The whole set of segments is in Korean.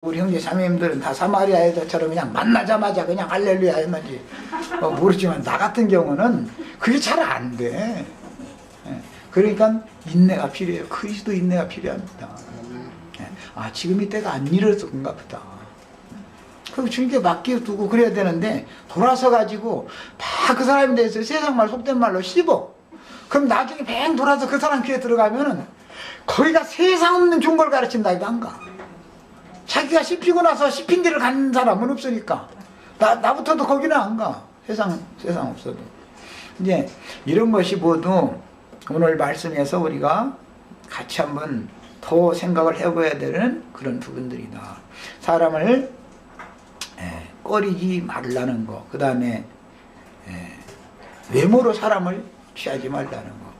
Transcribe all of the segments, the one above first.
우리 형제 자매님들은 다 사마리아 여자처럼 그냥 만나자마자 그냥 할렐루야 했는지 모르지만 나 같은 경우는 그게 잘 안 돼. 그러니까 인내가 필요해요. 그리스도 인내가 필요합니다. 아, 지금 이때가 안 이래서 그런가 보다. 그리고 주님께 맡겨두고 그래야 되는데 돌아서 가지고 막 그 사람에 대해서 세상 말 속된 말로 씹어. 그럼 나중에 뱅 돌아서 그 사람 귀에 들어가면은 거기가 세상 없는 좋은 걸 가르친다 이거 안 가. 자기가 씹히고 나서 씹힌 데를 가는 사람은 없으니까 나부터도 거기는 안 가. 세상 없어도. 이제 이런 것이 모두 오늘 말씀에서 우리가 같이 한번 더 생각을 해봐야 되는 그런 부분들이다. 사람을 꺼리지 말라는 거. 그 다음에 외모로 사람을 취하지 말라는 거.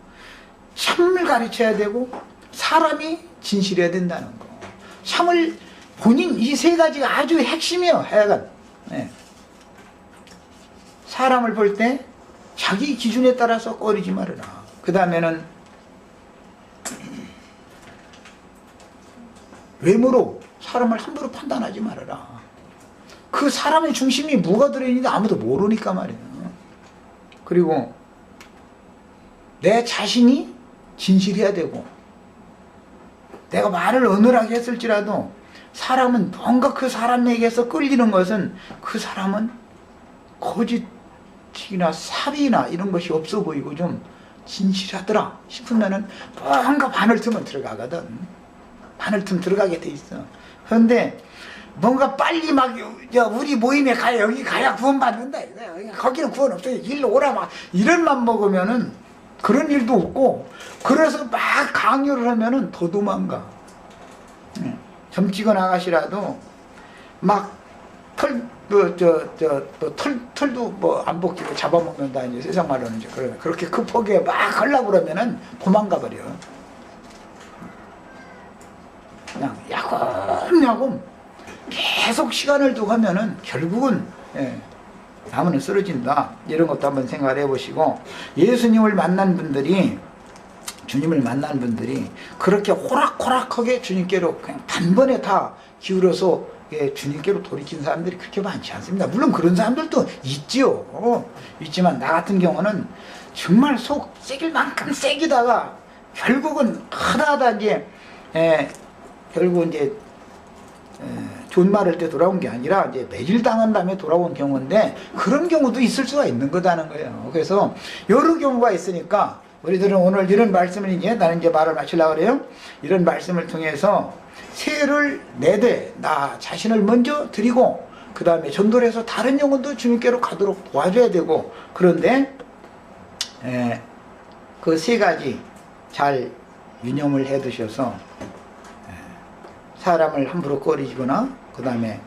참을 가르쳐야 되고 사람이 진실해야 된다는 거. 참을 본인 이 세 가지가 아주 핵심이에요. 하여간 사람을 볼 때 자기 기준에 따라서 꺼리지 말아라. 그 다음에는 외모로 사람을 함부로 판단하지 말아라. 그 사람의 중심이 뭐가 들어있는지 아무도 모르니까 말이에요. 그리고 내 자신이 진실해야 되고 내가 말을 어눌하게 했을지라도 사람은 뭔가 그 사람에게서 끌리는 것은 그 사람은 거짓이나 사비나 이런 것이 없어 보이고 좀 진실하더라 싶으면은 뭔가 바늘 틈은 들어가거든. 바늘 틈 들어가게 돼 있어. 그런데 뭔가 빨리 막 우리 모임에 가야 여기 가야 구원받는다 이거야. 거기는 구원 없어요. 일로 오라 막 이런 맘 먹으면은 그런 일도 없고 그래서 막 강요를 하면은 더 도망가. 점찍은 아가씨라도 막 털도 뭐 안 벗기고 잡아먹는다 이제 세상 말로는 이제 그렇게 급하게 막 하려고 그러면은 도망가 버려. 그냥 야금야금 계속 시간을 두고 하면은 결국은 나무는 쓰러진다. 이런 것도 한번 생각을 해보시고 예수님을 만난 분들이 주님을 만난 분들이 그렇게 호락호락하게 주님께로 그냥 단번에 다 기울어서 주님께로 돌이킨 사람들이 그렇게 많지 않습니다. 물론 그런 사람들도 있지요. 있지만 나 같은 경우는 정말 속 새길 만큼 새기다가 결국은 하다 이제 결국은 이제 좋은 말할 때 돌아온 게 아니라 이제 매질당한 다음에 돌아온 경우인데 그런 경우도 있을 수가 있는 거다는 거예요. 그래서 여러 경우가 있으니까 우리들은 오늘 이런 말씀을 이제 나는 이제 말을 마치려고 그래요. 이런 말씀을 통해서 세를 내되 나 자신을 먼저 드리고 그 다음에 전도를 해서 다른 영혼도 주님께로 가도록 도와줘야 되고 그런데 그 세 가지 잘 유념을 해 두셔서 사람을 함부로 꺼리거나 그 다음에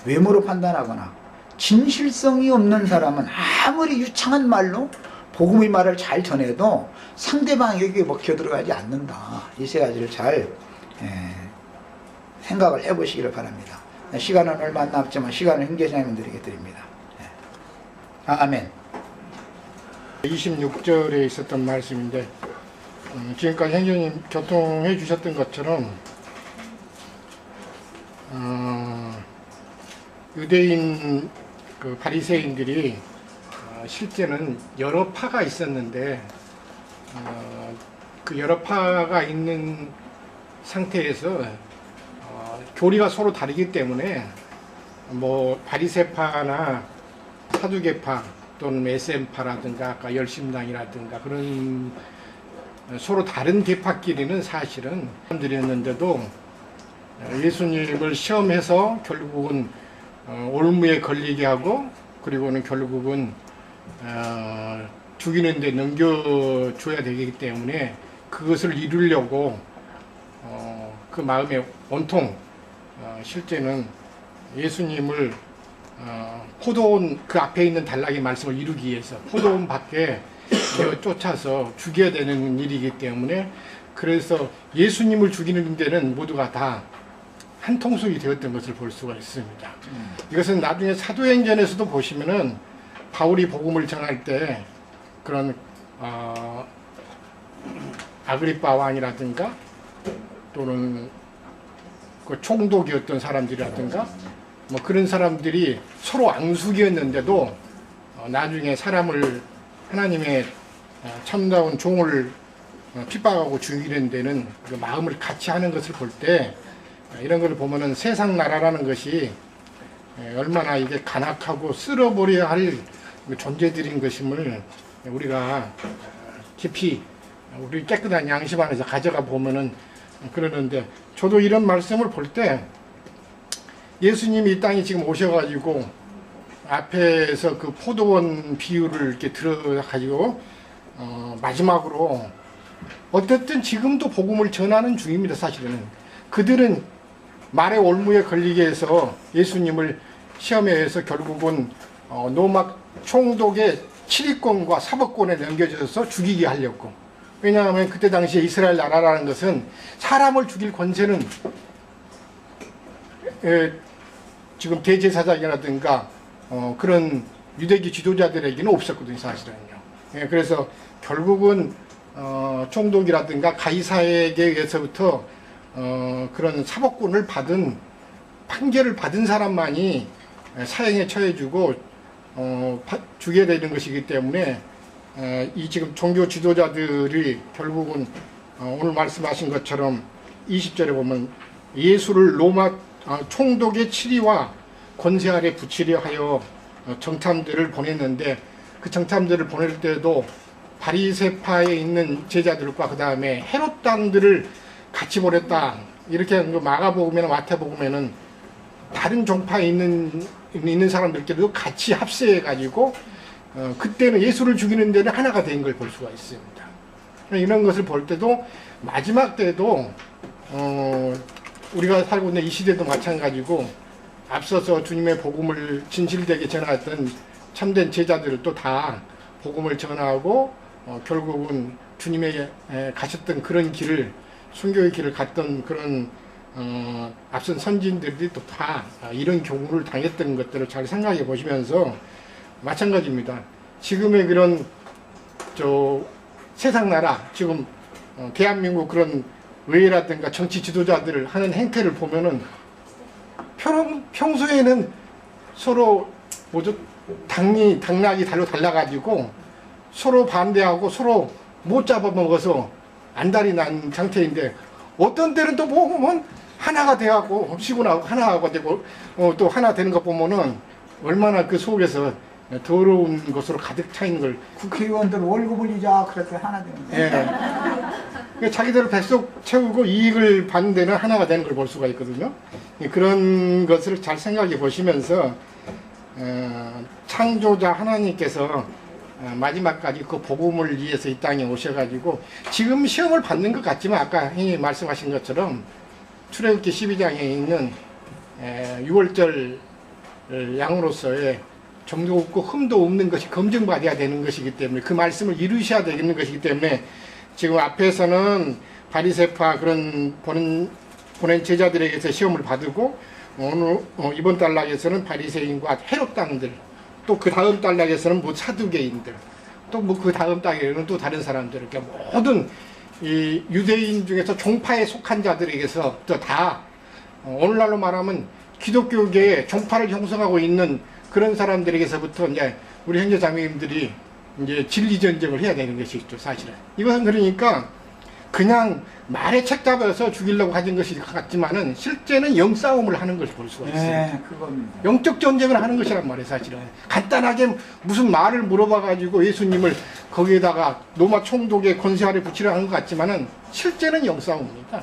외모로 판단하거나 진실성이 없는 사람은 아무리 유창한 말로 복음의 말을 잘 전해도 상대방에게 먹혀 들어가지 않는다. 이 세 가지를 잘 생각을 해보시기를 바랍니다. 시간은 얼마 안 남지만 시간을 형제자매님들에게 드립니다. 아멘. 26절에 있었던 말씀인데 지금까지 행정님 교통해 주셨던 것처럼 유대인 그 바리새인들이 실제는 여러 파가 있었는데 그 여러 파가 있는 상태에서 교리가 서로 다르기 때문에 뭐 바리새파나 사두개파 또는 SM파라든가 아까 열심당이라든가 그런 서로 다른 계파끼리는 사실은 사람들이었는데도 예수님을 시험해서 결국은 올무에 걸리게 하고 그리고는 결국은 죽이는 데 넘겨줘야 되기 때문에 그것을 이루려고 그 마음에 온통 실제는 예수님을 포도원 그 앞에 있는 단락의 말씀을 이루기 위해서 포도원 밖에 쫓아서 죽여야 되는 일이기 때문에 그래서 예수님을 죽이는 데는 모두가 다 한 통속이 되었던 것을 볼 수가 있습니다. 이것은 나중에 사도행전에서도 보시면은 바울이 복음을 전할 때 그런 아그리빠 왕이라든가 또는 그 총독이었던 사람들이라든가 뭐 그런 사람들이 서로 앙숙이었는데도 나중에 사람을 하나님의 참다운 종을 핍박하고 죽이는 데는 그 마음을 같이 하는 것을 볼 때 이런 걸 보면은 세상 나라라는 것이 얼마나 이게 간악하고 쓸어버려야 할 존재들인 것임을 우리가 깊이 우리 깨끗한 양심 안에서 가져가 보면은 그러는데, 저도 이런 말씀을 볼 때 예수님이 이 땅에 지금 오셔가지고 앞에서 그 포도원 비유를 이렇게 들어가지고 마지막으로 어쨌든 지금도 복음을 전하는 중입니다. 사실은 그들은 말의 올무에 걸리게 해서 예수님을 시험에 해서 결국은 노막 총독의 치리권과 사법권에 넘겨져서 죽이게 하려고. 왜냐하면 그때 당시에 이스라엘 나라라는 것은 사람을 죽일 권세는 지금 대제사장이라든가 그런 유대교 지도자들에게는 없었거든요, 사실은요. 그래서 결국은 총독이라든가 가이사에게 의해서부터 그런 사법권을 받은, 판결을 받은 사람만이 사형에 처해주고 죽여야 되는 것이기 때문에 이 지금 종교 지도자들이 결국은 오늘 말씀하신 것처럼 20절에 보면 예수를 로마 총독의 치리와 권세 아래 붙이려 하여 정탐들을 보냈는데, 그 정탐들을 보낼 때도 바리새파에 있는 제자들과 그 다음에 헤롯 당들을 같이 보냈다. 이렇게 마가복음이나 마태복음에는 다른 종파에 있는 사람들끼리도 같이 합세해 가지고 그때는 예수를 죽이는 데는 하나가 된 걸 볼 수가 있습니다. 이런 것을 볼 때도 마지막 때도 우리가 살고 있는 이 시대도 마찬가지고 앞서서 주님의 복음을 진실되게 전하던 참된 제자들도 다 복음을 전하고 결국은 주님의 가셨던 그런 길을, 순교의 길을 갔던 그런 앞선 선진들이 또 다 이런 경우를 당했던 것들을 잘 생각해 보시면서 마찬가지입니다. 지금의 그런 세상 나라, 지금 대한민국 그런 의회라든가 정치 지도자들 하는 행태를 보면은 평소에는 서로 당락이 달라가지고 서로 반대하고 서로 못 잡아먹어서 안달이 난 상태인데, 어떤 때는 또 보면 하나가 돼갖고 시군하고 하나가 되고 또 하나 되는 거 보면은 얼마나 그 속에서 더러운 것으로 가득 차 있는 걸. 국회의원들 월급을 이자 그렇게 하나 되는. 예. 자기들 뱃속 채우고 이익을 받는 데는 하나가 되는 걸 볼 수가 있거든요. 그런 것을 잘 생각해 보시면서 창조자 하나님께서 마지막까지 그 복음을 위해서 이 땅에 오셔가지고 지금 시험을 받는 것 같지만 아까 형님 말씀하신 것처럼 출애굽기 12장에 있는 6월절 양으로서의 정도 없고 흠도 없는 것이 검증받아야 되는 것이기 때문에 그 말씀을 이루셔야 되는 것이기 때문에 지금 앞에서는 바리새파 그런 보낸 제자들에게서 시험을 받고 오늘 이번 단락에서는 바리새인과 헤롯 당들, 또 그 다음 단락에서는 뭐 사두개인들, 또 뭐 그 다음 단락에는 또 다른 사람들, 이렇게 모든 이 유대인 중에서 종파에 속한 자들에게서 다 오늘날로 말하면 기독교계의 종파를 형성하고 있는 그런 사람들에게서부터 이제 우리 형제 자매님들이 이제 진리 전쟁을 해야 되는 것이죠, 사실은. 이것은 그러니까 그냥 말에 책 잡아서 죽이려고 하는 것이 같지만은 실제는 영싸움을 하는 것을 볼 수가 있습니다. 네, 그겁니다. 영적 전쟁을 하는 것이란 말이에요, 사실은. 간단하게 무슨 말을 물어봐가지고 예수님을 거기에다가 로마 총독의 권세 아래 붙이려 하는 것 같지만은 실제는 영싸움입니다.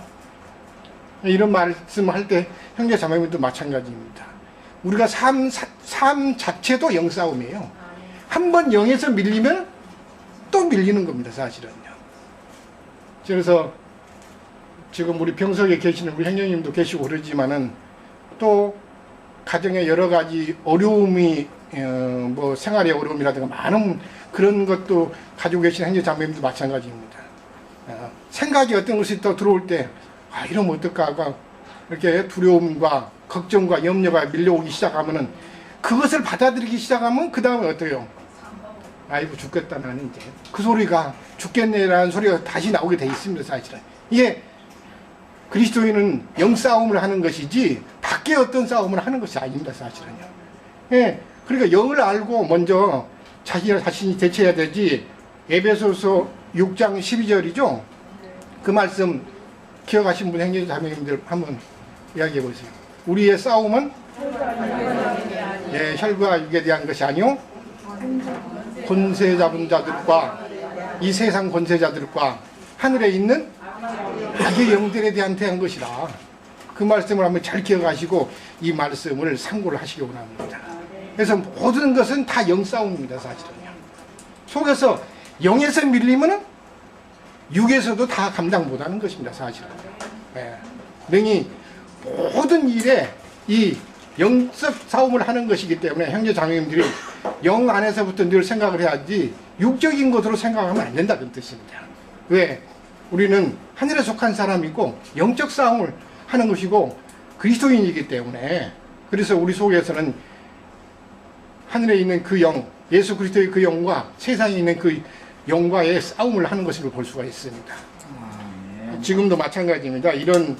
이런 말씀할 때 형제 자매님도 마찬가지입니다. 우리가 삶 자체도 영싸움이에요. 한번 영에서 밀리면 또 밀리는 겁니다, 사실은요. 그래서 지금 우리 병석에 계시는 우리 형님도 계시고 그러지만은 또 가정에 여러 가지 어려움이 뭐 생활의 어려움이라든가 많은 그런 것도 가지고 계신 형제 자매님도 마찬가지입니다. 생각이 어떤 것이 또 들어올 때 이러면 어떨까 하고 이렇게 두려움과 걱정과 염려가 밀려오기 시작하면은 그것을 받아들이기 시작하면 그 다음에 어때요? 아이고 죽겠다 나는 이제 그 소리가 죽겠네라는 소리가 다시 나오게 돼 있습니다, 사실은. 이게 그리스도인은 영싸움을 하는 것이지 밖에 어떤 싸움을 하는 것이 아닙니다, 사실은요. 예, 그러니까 영을 알고 먼저 자신이 대처해야 되지. 에베소서 6장 12절이죠. 그 말씀 기억하신 분 형제 자매님들 한번 이야기해 보세요. 우리의 싸움은 혈과 육에 대한 것이 아니요 권세 잡은 자들과 이 세상 권세자들과 하늘에 있는 악의 영들에 대한 것이다. 그 말씀을 한번 잘 기억하시고 이 말씀을 참고를 하시기 원합니다. 그래서 모든 것은 다 영싸움입니다, 사실은요. 속에서 영에서 밀리면은 육에서도 다 감당 못하는 것입니다, 사실은. 능히 모든 일에 이 영적 싸움을 하는 것이기 때문에 형제 자매님들이 영 안에서부터 늘 생각을 해야지 육적인 것으로 생각하면 안 된다는 뜻입니다. 왜? 우리는 하늘에 속한 사람이고 영적 싸움을 하는 것이고 그리스도인이기 때문에, 그래서 우리 속에서는 하늘에 있는 그 영, 예수 그리스도의 그 영과 세상에 있는 그 영과의 싸움을 하는 것으로 볼 수가 있습니다. 지금도 마찬가지입니다. 이런